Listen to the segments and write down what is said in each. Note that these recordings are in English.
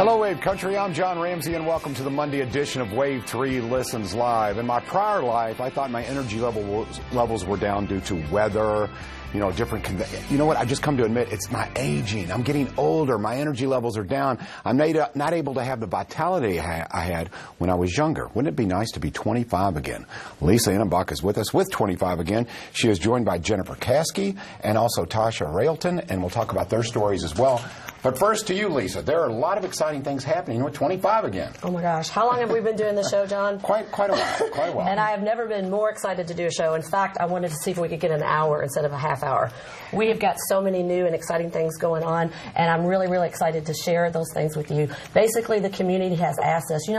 Hello, Wave Country. I'm John Ramsey, and welcome to the Monday edition of Wave 3 Listens Live. In my prior life, I thought my energy levels were down due to weather, different. You know what? I just come to admit it's my aging. I'm getting older. My energy levels are down. I'm not able to have the vitality I had when I was younger. Wouldn't it be nice to be 25 again? Lisa Innenbach is with us with 25 again. She is joined by Jennifer Caskey and also Tasha Railton, and we'll talk about their stories as well. But first to you, Lisa. There are a lot of exciting things happening with 25 again. Oh my gosh. How long have we been doing the show, John? Quite a while. And I have never been more excited to do a show. In fact, I wanted to see if we could get an hour instead of a half hour. We have got so many new and exciting things going on, and I'm really, really excited to share those things with you. Basically, the community has asked us,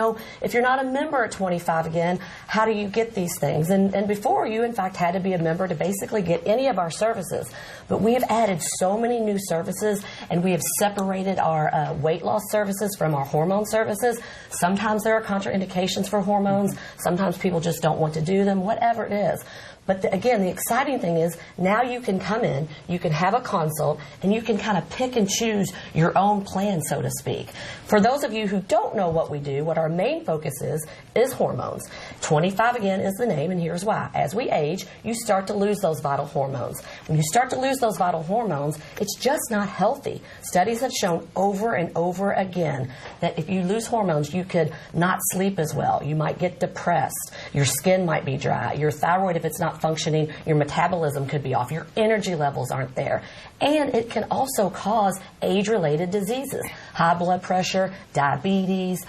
if you're not a member at 25 again, how do you get these things? And before, you, in fact, had to be a member to basically get any of our services. But we have added so many new services, and we have separated our weight loss services from our hormone services. Sometimes there are contraindications for hormones. Sometimes people just don't want to do them, whatever it is. But again, the exciting thing is now you can come in, you can have a consult, and you can kind of pick and choose your own plan, so to speak. For those of you who don't know what we do, what our main focus is hormones. 25 again is the name, and here's why. As we age, you start to lose those vital hormones. When you start to lose those vital hormones, it's just not healthy. Studies have shown over and over again that if you lose hormones, you could not sleep as well. You might get depressed. Your skin might be dry. Your thyroid, if it's not functioning, your metabolism could be off. Your energy levels aren't there. And it can also cause age-related diseases. High blood pressure, diabetes,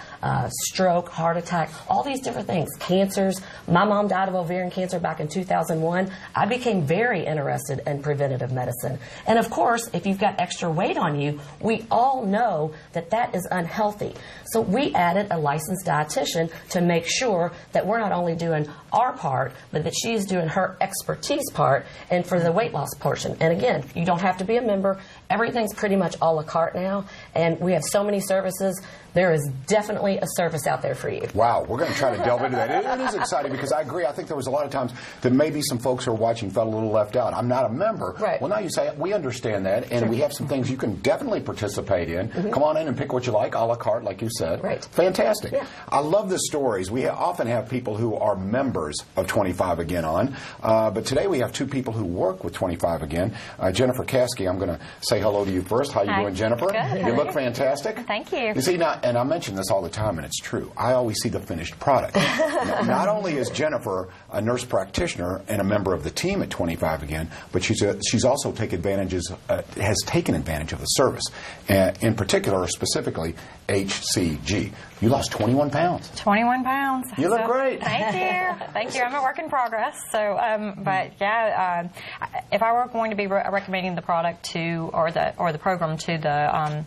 stroke, heart attack, all these different things. Cancers. My mom died of ovarian cancer back in 2001. I became very interested in preventative medicine. And of course, if you've got extra weight on you, we all know that that is unhealthy. So we added a licensed dietitian to make sure that we're not only doing our part, but that she's doing her expertise part and for the weight loss portion. And again, you don't have to be a member. Everything's pretty much a la carte now, and we have so many services. There is definitely a service out there for you. Wow, we're going to try to delve into that. It is exciting because I agree. I think there was a lot of times that maybe some folks who are watching felt a little left out. I'm not a member. Right. Well, now you say, we understand that, and we have some things you can definitely participate in. Come on in and pick what you like, a la carte, like you said. Right. Fantastic. Yeah. I love the stories. We often have people who are members of 25 Again on, but today we have two people who work with 25 Again. Jennifer Caskey, I'm going to say hello to you first. How you doing, Jennifer? Good. You look fantastic. Thank you. You see, now, and I mention this all the time, and it's true. I always see the finished product. Not only is Jennifer a nurse practitioner and a member of the team at 25 Again, but she's also has taken advantage of the service, in particular, or specifically, HCG. You lost 21 pounds. 21 pounds. You look great. Thank you. Thank you. I'm a work in progress. So, but yeah, if I were going to be recommending the product to or the program to the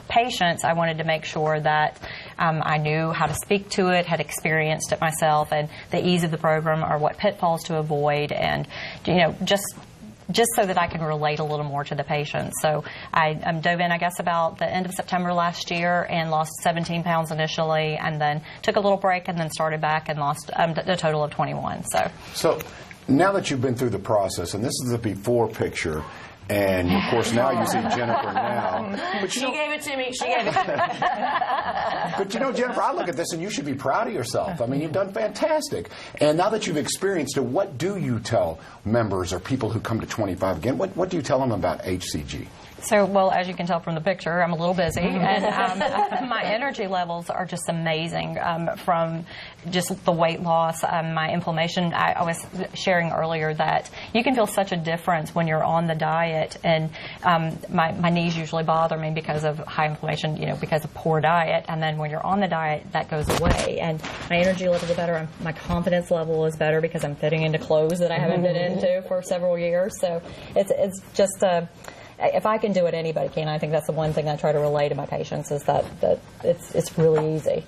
patients, I wanted to make sure that I knew how to speak to it, had experienced it myself, and the ease of the program or what pitfalls to avoid, and just so that I can relate a little more to the patients. So I dove in, I guess, about the end of September last year and lost 17 pounds initially, and then took a little break and then started back and lost a total of 21. So now that you've been through the process, and this is the before picture, and of course now you see Jennifer now. But she gave it to me. She gave it to me. But Jennifer, I look at this and you should be proud of yourself. I mean, you've done fantastic. And now that you've experienced it, what do you tell members or people who come to 25 Again? What do you tell them about HCG? So, well, as you can tell from the picture, I'm a little busy, and my energy levels are just amazing from just the weight loss, my inflammation. I was sharing earlier that you can feel such a difference when you're on the diet, and my knees usually bother me because of high inflammation, because of poor diet, and then when you're on the diet, that goes away, and my energy levels are better, my confidence level is better because I'm fitting into clothes that I haven't been into for several years, so it's just if I can do it, anybody can. I think that's the one thing I try to relay to my patients is that it's really easy.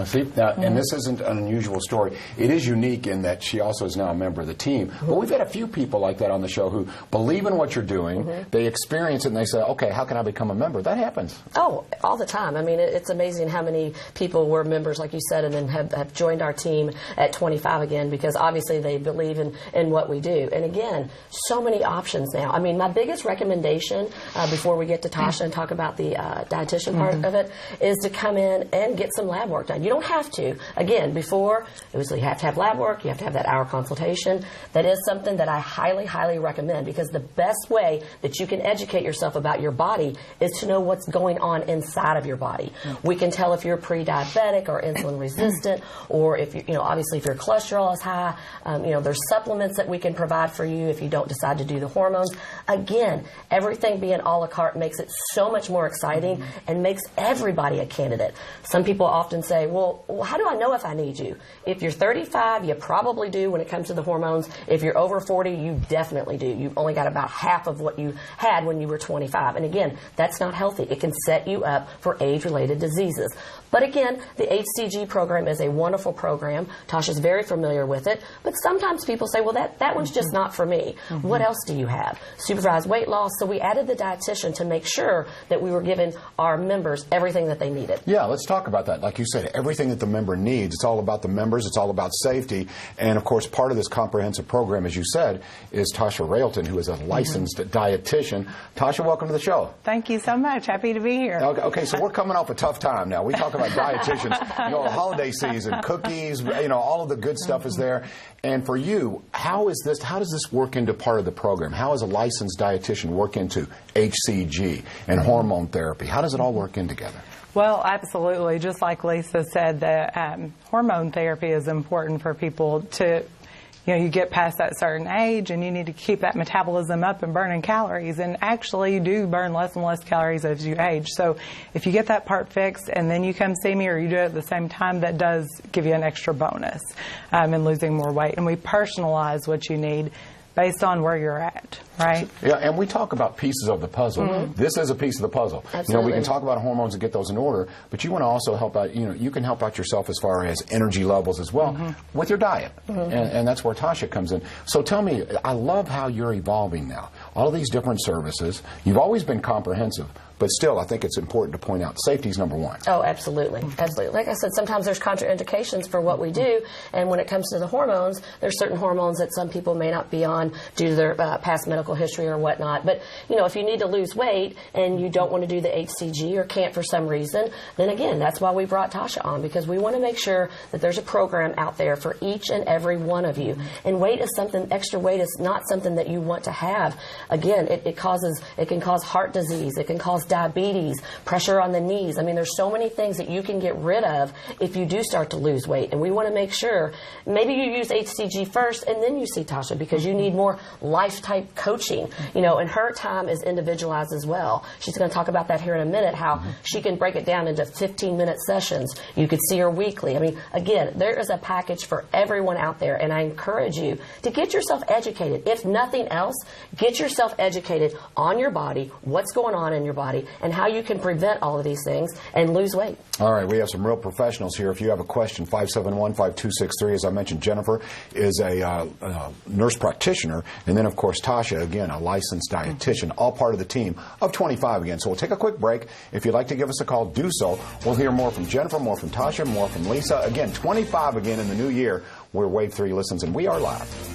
See, now, and this isn't an unusual story. It is unique in that she also is now a member of the team. But we've had a few people like that on the show who believe in what you're doing, they experience it, and they say, okay, how can I become a member? That happens. Oh, all the time. I mean, it's amazing how many people were members, like you said, and then have joined our team at 25 Again, because obviously they believe in what we do. And again, so many options now. I mean, my biggest recommendation recommendation before we get to Tasha and talk about the dietitian part of it is to come in and get some lab work done. You don't have to. Again, before, it was you have to have lab work, you have to have that hour consultation. That is something that I highly, highly recommend, because the best way that you can educate yourself about your body is to know what's going on inside of your body. We can tell if you're pre-diabetic or insulin resistant, or if you know, obviously if your cholesterol is high. You know, there's supplements that we can provide for you if you don't decide to do the hormones. Again, everything being a la carte makes it so much more exciting and makes everybody a candidate. Some people often say, well, how do I know if I need you? If you're 35, you probably do when it comes to the hormones. If you're over 40, you definitely do. You've only got about half of what you had when you were 25. And again, that's not healthy. It can set you up for age-related diseases. But again, the HCG program is a wonderful program. Tasha's very familiar with it. But sometimes people say, well, that one's just not for me. What else do you have? Supervised weight loss. So we added the dietitian to make sure that we were giving our members everything that they needed. Yeah, let's talk about that. Like you said, everything that the member needs. It's all about the members. It's all about safety. And, of course, part of this comprehensive program, as you said, is Tasha Railton, who is a licensed dietitian. Tasha, welcome to the show. Thank you so much. Happy to be here. Okay, so we're coming off a tough time now. We talk about dietitians, you know, holiday season, cookies, you know, all of the good stuff is there. And for you, how does this work into part of the program? How does a licensed dietitian work into HCG and hormone therapy? How does it all work in together? Well, absolutely. Just like Lisa said, the hormone therapy is important for people to, you know, you get past that certain age and you need to keep that metabolism up and burning calories. And actually, you do burn less and less calories as you age. So if you get that part fixed and then you come see me, or you do it at the same time, that does give you an extra bonus in losing more weight. And we personalize what you need based on where you're at, right? Yeah, and we talk about pieces of the puzzle. This is a piece of the puzzle. Absolutely. You know, we can talk about hormones and get those in order, but you want to also help out, you know, you can help out yourself as far as energy levels as well with your diet. And that's where Tasha comes in. So tell me, I love how you're evolving now. All of these different services. You've always been comprehensive, but still, I think it's important to point out safety is number one. Oh, absolutely. Absolutely. Like I said, sometimes there's contraindications for what we do, and when it comes to the hormones, there's certain hormones that some people may not be on due to their past medical history or whatnot. But, you know, if you need to lose weight and you don't want to do the HCG or can't for some reason, then again, that's why we brought Tasha on, because we want to make sure that there's a program out there for each and every one of you. And weight is something, extra weight is not something that you want to have. Again, it can cause heart disease, it can cause diabetes, pressure on the knees. I mean, there's so many things that you can get rid of if you do start to lose weight. And we want to make sure, maybe you use HCG first and then you see Tasha, because you need more life-type coaching. You know, and her time is individualized as well. She's going to talk about that here in a minute, how she can break it down into 15-minute sessions. You could see her weekly. I mean, again, there is a package for everyone out there, and I encourage you to get yourself educated. If nothing else, get yourself educated on your body, what's going on in your body, and how you can prevent all of these things and lose weight. All right, we have some real professionals here. If you have a question, 571-5263. As I mentioned, Jennifer is a nurse practitioner, and then, of course, Tasha, again, a licensed dietitian, all part of the team of 25 again. So we'll take a quick break. If you'd like to give us a call, do so. We'll hear more from Jennifer, more from Tasha, more from Lisa. Again, 25 again in the new year, where Wave 3 listens, and we are live.